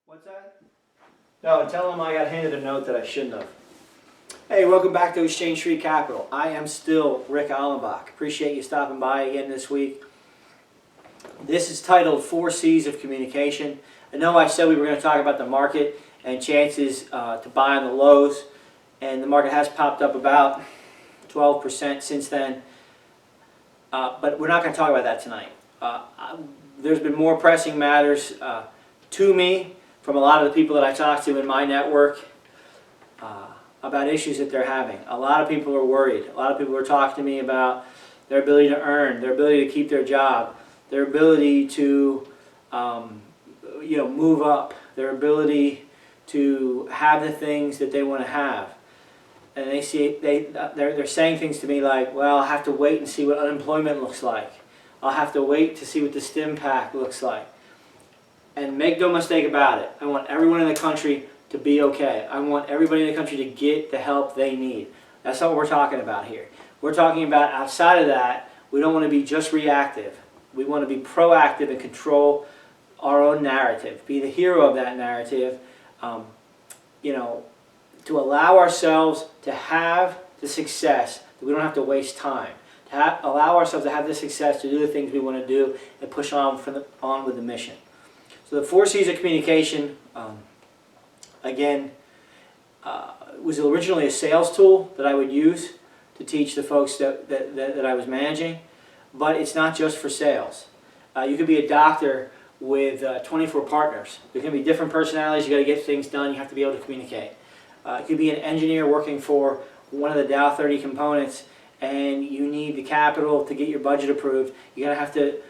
What's that? No, tell them I got handed a note that I shouldn't have. Hey, welcome back to Exchange Street Capital. I am still Rick Allenbach. Appreciate you stopping by again this week. This is titled 4 C's of Communication. I know I said we were going to talk about the market and chances to buy on the lows, and the market has popped up about 12% since then, but we're not going to talk about that tonight. There's been more pressing matters to me from a lot of the people that I talk to in my network about issues that they're having. A lot of people are worried. A lot of people are talking to me about their ability to earn, their ability to keep their job, their ability to move up, their ability to have the things that they want to have. And they're saying things to me like, well, I'll have to wait and see what unemployment looks like. I'll have to wait to see what the stim pack looks like. And make no mistake about it, I want everyone in the country to be okay. I want everybody in the country to get the help they need. That's not what we're talking about here. We're talking about outside of that, we don't want to be just reactive. We want to be proactive and control our own narrative, be the hero of that narrative, to allow ourselves to have the success that we don't have to waste time, to allow ourselves to have the success to do the things we want to do and push on with the mission. So the 4 C's of communication, was originally a sales tool that I would use to teach the folks that I was managing, but it's not just for sales. You could be a doctor with 24 partners. There's going to be different personalities. You've got to get things done. You have to be able to communicate. It could be an engineer working for one of the Dow 30 components, and you need the capital to get your budget approved. You're going to have to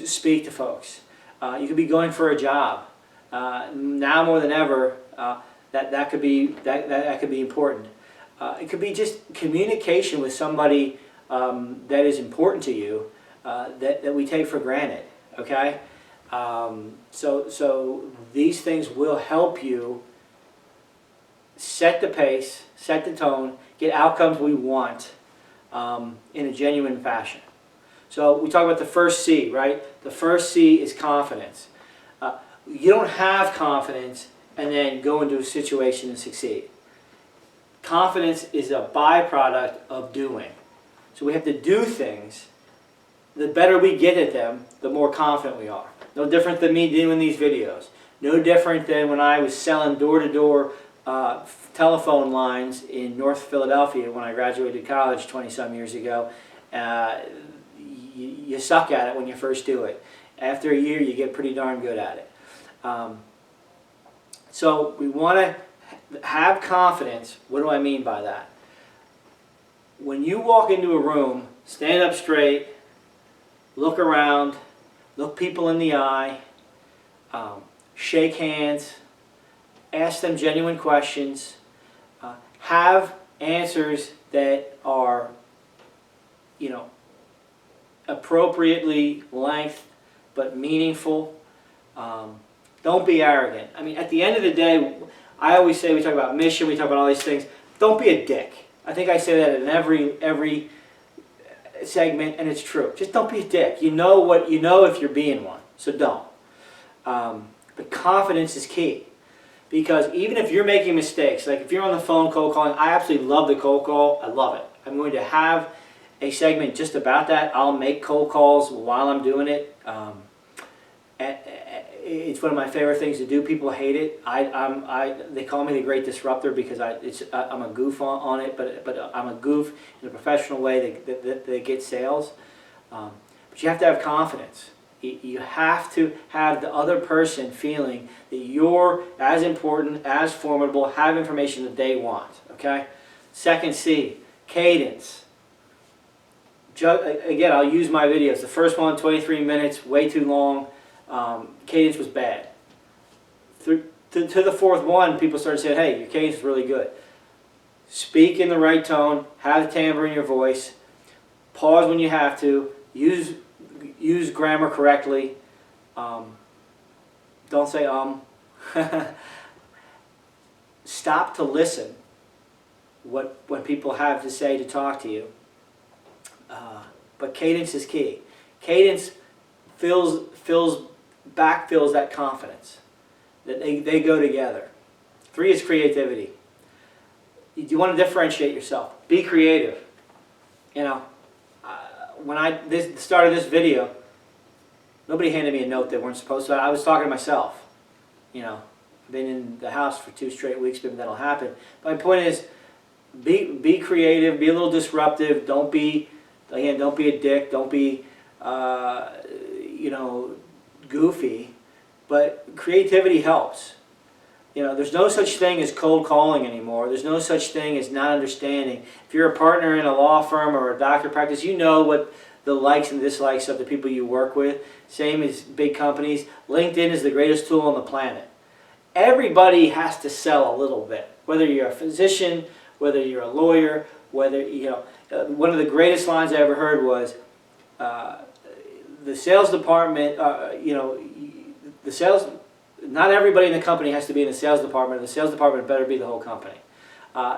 speak to folks. You could be going for a job. Now more than ever, that could be important. It could be just communication with somebody that is important to you that we take for granted. Okay, so these things will help you set the pace, set the tone, get outcomes we want in a genuine fashion. So we talk about the first C, right? The first C is confidence. You don't have confidence and then go into a situation and succeed. Confidence is a byproduct of doing. So we have to do things. The better we get at them, the more confident we are. No different than me doing these videos. No different than when I was selling door-to-door telephone lines in North Philadelphia when I graduated college 20-some years ago. You suck at it when you first do it. After a year, you get pretty darn good at it. So we want to have confidence. What do I mean by that? When you walk into a room, stand up straight, look around, look people in the eye, shake hands, ask them genuine questions, have answers that are, appropriately length but meaningful. Don't be arrogant. I mean, at the end of the day, I always say, we talk about mission, we talk about all these things. Don't be a dick. I think I say that in every segment, and it's true. Just don't be a dick. You know if you're being one, so don't. But confidence is key, because even if you're making mistakes, like if you're on the phone cold calling, I absolutely love the cold call. I love it. I'm going to have a segment just about that. I'll make cold calls while I'm doing it. It's one of my favorite things to do. People hate it. They call me the Great Disruptor because I'm a goof on it, but I'm a goof in a professional way that gets sales. But you have to have confidence. You have to have the other person feeling that you're as important, as formidable, have information that they want. Okay? Second C, cadence. Again, I'll use my videos. The first one, 23 minutes, way too long. Cadence was bad. To the fourth one, people started saying, hey, your cadence is really good. Speak in the right tone, have the timbre in your voice, pause when you have to, use grammar correctly, don't say Stop to listen what people have to say to talk to you. But cadence is key. Cadence backfills that confidence. that they go together. 3 is creativity. You want to differentiate yourself. Be creative. You know, when started this video, nobody handed me a note they weren't supposed to. I was talking to myself. You know, been in the house for 2 straight weeks, maybe that'll happen. My point is, be creative, be a little disruptive. Don't be a dick. Don't be, you know, goofy. But creativity helps. You know, there's no such thing as cold calling anymore. There's no such thing as not understanding. If you're a partner in a law firm or a doctor practice, you know what the likes and dislikes of the people you work with. Same as big companies. LinkedIn is the greatest tool on the planet. Everybody has to sell a little bit. Whether you're a physician, whether you're a lawyer, whether, you know, one of the greatest lines I ever heard was, the sales department, you know, not everybody in the company has to be in the sales department. The sales department better be the whole company.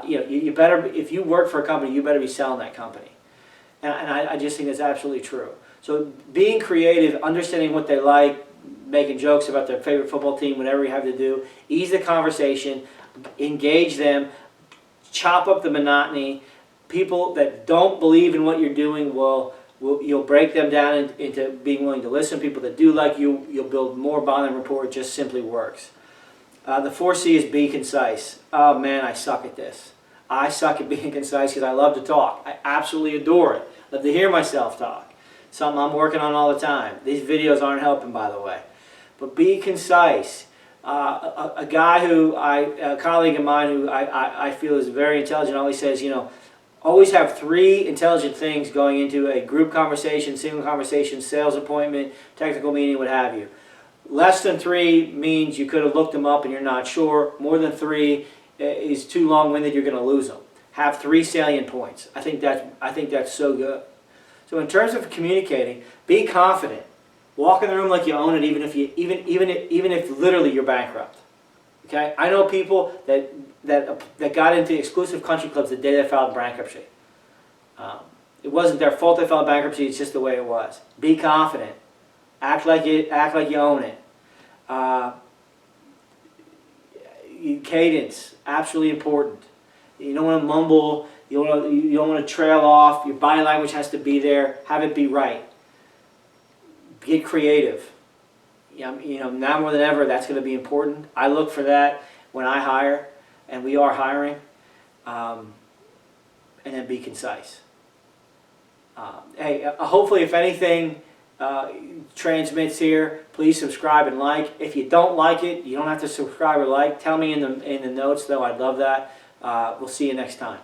You know, you better, if you work for a company, you better be selling that company. And I just think that's absolutely true. So being creative, understanding what they like, making jokes about their favorite football team, whatever you have to do, ease the conversation, engage them, chop up the monotony. People that don't believe in what you're doing you'll break them down into being willing to listen. People that do like you, you'll build more bond and rapport. It just simply works. The 4C is be concise. Oh man, I suck at this. I suck at being concise because I love to talk. I absolutely adore it. I love to hear myself talk. Something I'm working on all the time. These videos aren't helping, by the way. But be concise. A colleague of mine who I feel is very intelligent always says, you know, always have 3 intelligent things going into a group conversation, single conversation, sales appointment, technical meeting, what have you. Less than 3 means you could have looked them up and you're not sure. More than 3 is too long-winded, you're going to lose them. Have 3 salient points. I think that's so good. So in terms of communicating, be confident. Walk in the room like you own it, even if literally you're bankrupt. Okay? I know people that got into exclusive country clubs the day they filed bankruptcy. It wasn't their fault they filed bankruptcy, it's just the way it was. Be confident. Act like you own it. Cadence, absolutely important. You don't want to mumble, you don't want to trail off, your body language has to be there, have it be right. Get creative. You know, now more than ever, that's going to be important. I look for that when I hire, and we are hiring, and then be concise. Hey, hopefully if anything transmits here, please subscribe and like. If you don't like it, you don't have to subscribe or like. Tell me in the notes, though. I'd love that. We'll see you next time.